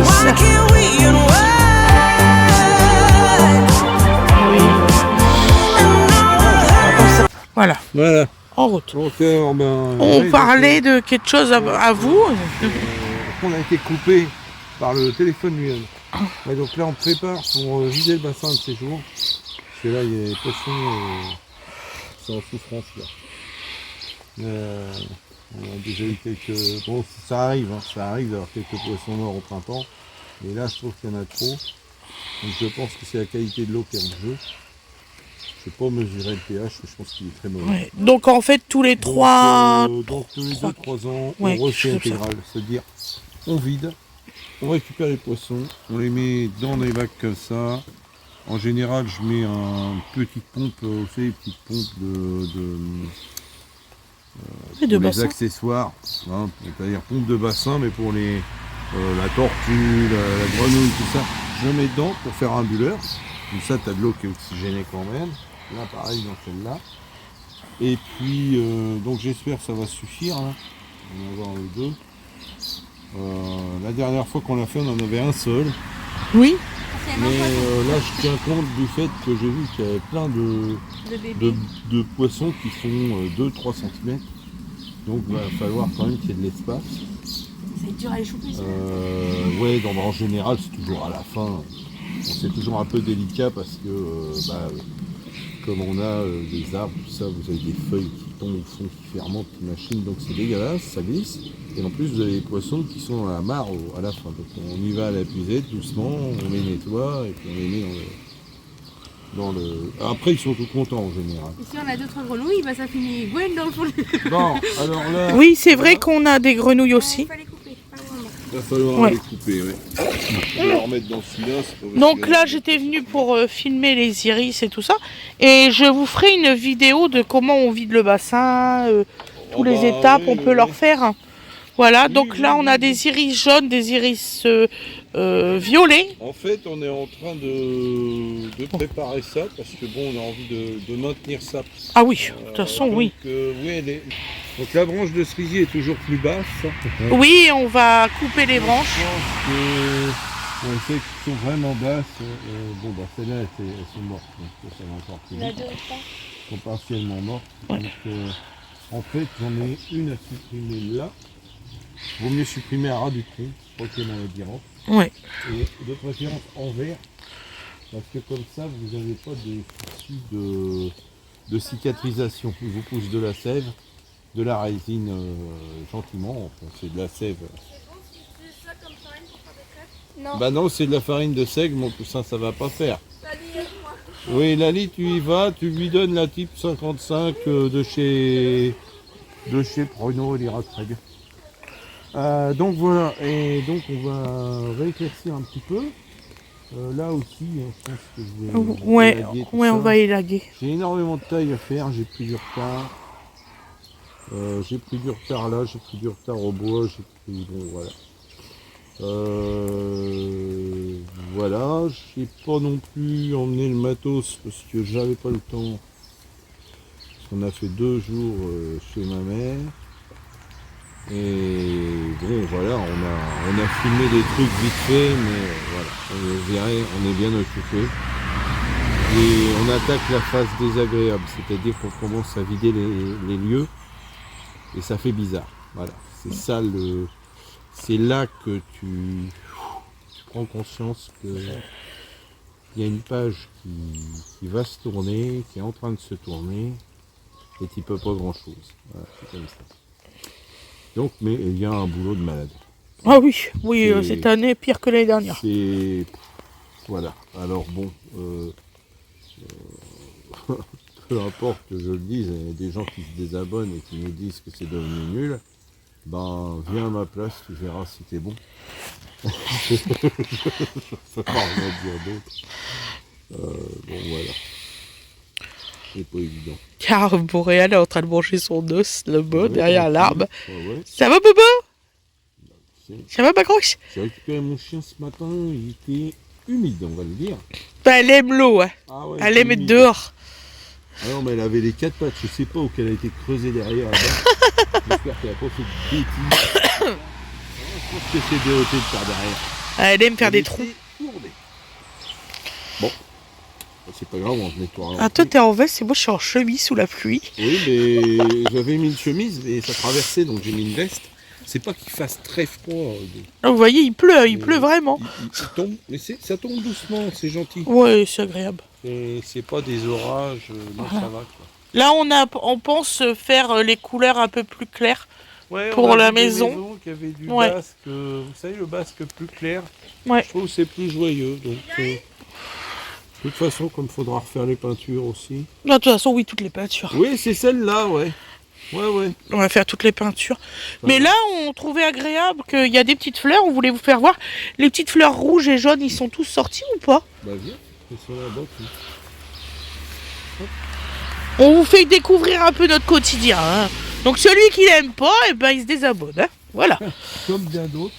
Alice. Oui. Voilà. Voilà. En route. Donc, On parlait de quelque chose à vous. On a été coupé par le téléphone lui-même. Et donc là, on prépare pour vider le bassin de séjour. Parce que là, il y a les poissons sont en souffrance. Là. On a déjà eu quelques... Bon, ça arrive d'avoir quelques poissons morts au printemps. Mais là, je trouve qu'il y en a trop. Donc je pense que c'est la qualité de l'eau qui est en jeu. Je ne sais pas mesurer le pH, mais je pense qu'il est très mauvais. Ouais. Donc en fait, tous les trois... Donc tous les 2-3 ans, ouais, on refait intégral. C'est-à-dire, on vide, on récupère les poissons, on les met dans des bacs comme ça. En général, je mets une petite pompe, vous savez, une petite pompe de pour les bassin. accessoires. Hein, c'est-à-dire pompe de bassin, mais pour les la tortue, la grenouille, tout ça. Je le mets dedans pour faire un bulleur. Comme ça, tu as de l'eau qui est oxygénée quand même. Là, pareil dans celle-là. Et puis, donc j'espère que ça va suffire. Là. On va en avoir deux. La dernière fois qu'on l'a fait, on en avait un seul. Oui. Mais là, je tiens compte du fait que j'ai vu qu'il y avait plein de poissons qui font 2-3 cm. Donc, il va falloir quand même qu'il y ait de l'espace. C'est dur à les choper, ça. Ouais, donc, en général, c'est toujours à la fin. Bon, c'est toujours un peu délicat parce que, comme on a des arbres, tout ça, vous avez des feuilles qui tombent au fond, qui fermentent, qui machinent, donc c'est dégueulasse, ça glisse. Et en plus, vous avez des poissons qui sont à la mare à la fin. Donc on y va à la puisette, doucement, on les nettoie et puis on les met dans le... Après, ils sont tout contents en général. Ici, on a d'autres grenouilles, bah, ça finit gwen dans le fond. Bon, alors là... Oui, c'est vrai qu'on a des grenouilles aussi. Il fallait couper, pas vraiment. Il va falloir les couper, oui. Je vais la remettre dans celui-là. Donc là, j'étais venue pour filmer les iris et tout ça. Et je vous ferai une vidéo de comment on vide le bassin, tous les étapes, on peut leur faire. Voilà, donc là, on a des iris jaunes, des iris violets. En fait, on est en train de préparer ça parce que bon, on a envie de maintenir ça. Ah oui, de toute façon, donc, oui. Oui, donc la branche de cerisier est toujours plus basse. Oui, on va couper les branches. On sait qu'elles sont vraiment basses. Bon, bah celles-là, elles sont mortes. Donc ça va encore plus vite. Elles sont partiellement mortes. Ouais. Donc, en fait, j'en ai une à supprimer là. Vaut mieux supprimer à ras du tronc. Je crois qu'il y a maladie rentre. Ouais. Et de préférence en vert. Parce que comme ça, vous n'avez pas de soucis de cicatrisation. Il vous pousse de la sève, de la résine gentiment. Enfin, c'est de la sève. Non. Bah non, c'est de la farine de seigle, mon poussin, ça va pas faire. Oui, Lali, tu y vas, tu lui donnes la type 55 de chez Pruno, elle ira très bien. Donc voilà, et donc on va rééclaircir un petit peu. Là aussi, je pense que je vais élaguer tout ça. On va élaguer. J'ai énormément de taille à faire, j'ai pris du retard. J'ai pris du retard là, j'ai pris du retard au bois, j'ai pris... Bon, voilà. Voilà, j'ai pas non plus emmené le matos parce que j'avais pas le temps. Parce qu'on a fait 2 jours chez ma mère. Et bon voilà, on a filmé des trucs vite fait, mais voilà, vous verrez, on est bien occupé. Et on attaque la phase désagréable, c'est-à-dire qu'on commence à vider les lieux et ça fait bizarre. Voilà, c'est ça le... C'est là que tu prends conscience qu'il y a une page qui va se tourner, qui est en train de se tourner, et tu peux pas grand chose. Voilà, c'est comme ça. Donc, mais il y a un boulot de malade. Ah oui, cette année pire que l'année dernière. C'est... Voilà, alors bon, peu importe que je le dise, il y a des gens qui se désabonnent et qui nous disent que c'est devenu nul. Ben, viens à ma place, tu verras si t'es bon. Je peux pas rien dire d'autre. Bon, voilà. C'est pas évident. Car Boréal est en train de manger son os, le bas, derrière l'arbre. Ouais. Ça va, Bobo? C'est- Ça va, ma grosse? J'ai récupéré mon chien ce matin, il était humide, on va le dire. Bah, elle aime l'eau, hein. Ah ouais, Elle il était aime être humide. dehors. Ah non, mais elle avait les 4 pattes, je sais pas où qu'elle a été creusée derrière là-bas. J'espère qu'elle a pas fait de bêtises. Je pense que c'est déoté de par derrière. Elle aime faire Elle des était trous. courbée. Bon, c'est pas grave, on se nettoie. Ah, toi, t'es en veste et moi, je suis en chemise sous la pluie. Oui, mais j'avais mis une chemise, mais ça traversait, donc j'ai mis une veste. C'est pas qu'il fasse très froid. Ah, vous voyez, il pleut vraiment. Il tombe, mais ça tombe doucement, c'est gentil. Ouais, c'est agréable. C'est pas des orages, non, ça va quoi. Là, on pense faire les couleurs un peu plus claires. Ouais, Pour on a la vu des maison. maisons qui avaient du Ouais. basque, vous savez, le basque plus clair. Ouais. Je trouve que c'est plus joyeux. Donc, de toute façon, comme il faudra refaire les peintures aussi. De toute façon, oui, toutes les peintures. Oui, c'est celle-là, ouais. Ouais. On va faire toutes les peintures. Ça Mais va. là, on trouvait agréable qu'il y a des petites fleurs. On voulait vous faire voir. Les petites fleurs rouges et jaunes, ils sont tous sortis ou pas? Bah viens, c'est sur la botte. On vous fait découvrir un peu notre quotidien. Hein. Donc celui qui n'aime pas, eh ben, il se désabonne. Hein. Voilà. Comme bien d'autres.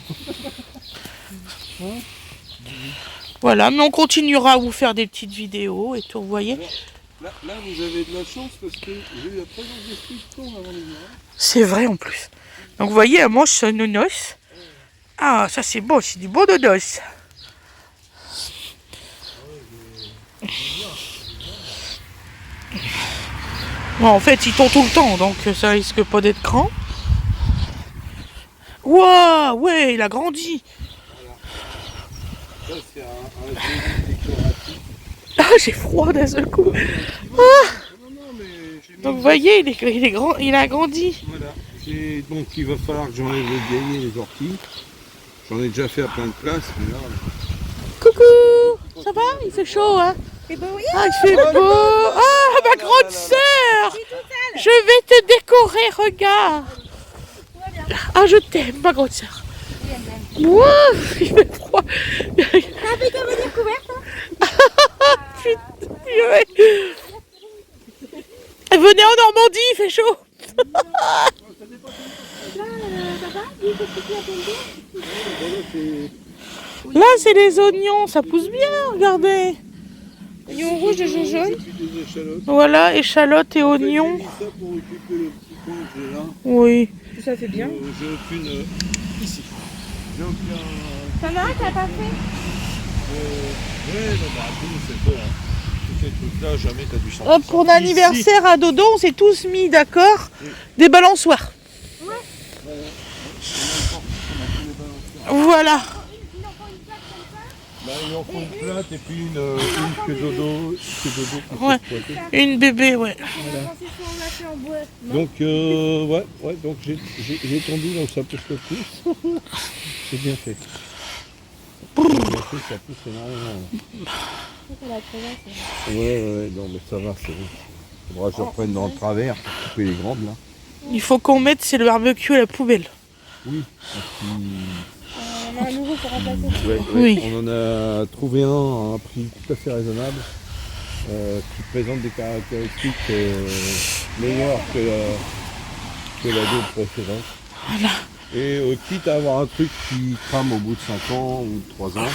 Voilà, mais on continuera à vous faire des petites vidéos et tout, vous voyez. Là, vous avez de la chance parce que j'ai eu la présence d'esprit de temps avant les virages. C'est vrai en plus. Donc vous voyez, elle mange son nonos. Ah, ça c'est beau, c'est du beau nonos. Bon, en fait, il tombe tout le temps, donc ça risque pas d'être grand. Waouh, ouais, il a grandi. Ça, c'est un joli décoratif. Ah, j'ai froid d'un seul coup. Non, mais j'ai mis... Donc vous voyez, il est grand, il a grandi. Voilà. Donc il va falloir que j'enlève les vieilliers et les orties. J'en ai déjà fait à plein de places, mais là... Coucou, ça va? Il fait chaud, hein? C'est beau, oui. Ah, il fait beau. Ah, ma grande sœur. Je vais te décorer, regarde. Ah, je t'aime, ma grande sœur. Ouah, il fait froid. T'as fait comme une découverte, hein? Putain, purée. Venez en Normandie, il fait chaud. Là, ça va? Oui, qu'est-ce que tu as fait? Là, c'est les oignons, ça pousse bien, regardez. Oignons rouges et jaunes. J'ai pris des échalotes. Voilà, échalotes et oignons. J'ai mis ça pour occuper le petit coin que j'ai là. Oui. Ça fait bien. J'ai aucune... ici. J'ai aucun... T'en as un que t'as pas fait? Ouais, non, bah, tout, c'est bon. Hein. Tous ces trucs-là, jamais t'as du sang. Hop, pour l'anniversaire à Dodo, on s'est tous mis d'accord. Des balançoires. Voilà. Bah, il en faut une plate et puis une que Dodo qui Ouais. peut exploiter. Une bébé, ouais. Donc, ouais, donc j'ai tendu, donc ça pousse le plus. C'est bien fait. C'est bien fait, ça pousse énormément. Ouais, non, mais ça va, c'est bon. Faudra que je reprenne dans le travers pour couper les grandes, là. Il faut qu'on mette, c'est le barbecue à la poubelle. Oui. On a un nouveau pour remplacer. Oui. On en a trouvé un à un prix tout à fait raisonnable, qui présente des caractéristiques meilleures que la deux précédente. Voilà. Et quitte à avoir un truc qui crame au bout de 5 ans ou de 3 ans,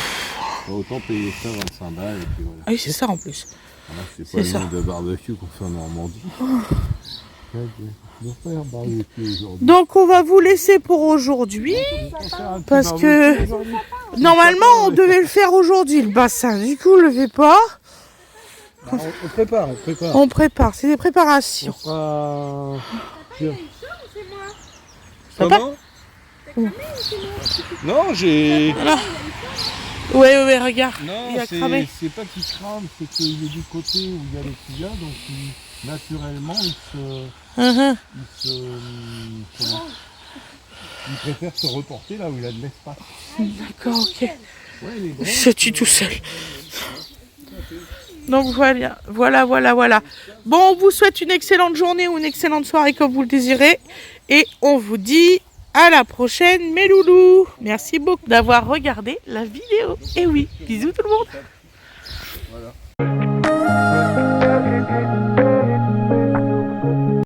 autant payer ça 25 balles et puis voilà. Ah oui, c'est ça en plus. Voilà, c'est pas C'est le ça. nombre de barbecue qu'on fait en Normandie. On va faire barbecue aujourd'hui. Donc on va vous laisser pour aujourd'hui. Parce que normalement on devait le faire aujourd'hui, le bassin. Du coup, on le fait pas. On prépare. On prépare, c'est des préparations. On fera... Ça va? Comment? Non, j'ai... Ouais, regarde. Non, Il a cramé. c'est pas qu'il crame, c'est qu'il est du côté où il y a les tuyas, donc naturellement il préfère se reporter là où il a de l'espace. D'accord, ok. Ouais, les grands, Je tue tout seul. Donc voilà. Bon, on vous souhaite une excellente journée ou une excellente soirée comme vous le désirez. Et on vous dit à la prochaine, mes loulous. Merci beaucoup d'avoir regardé la vidéo. Et oui, bisous tout le monde. voilà.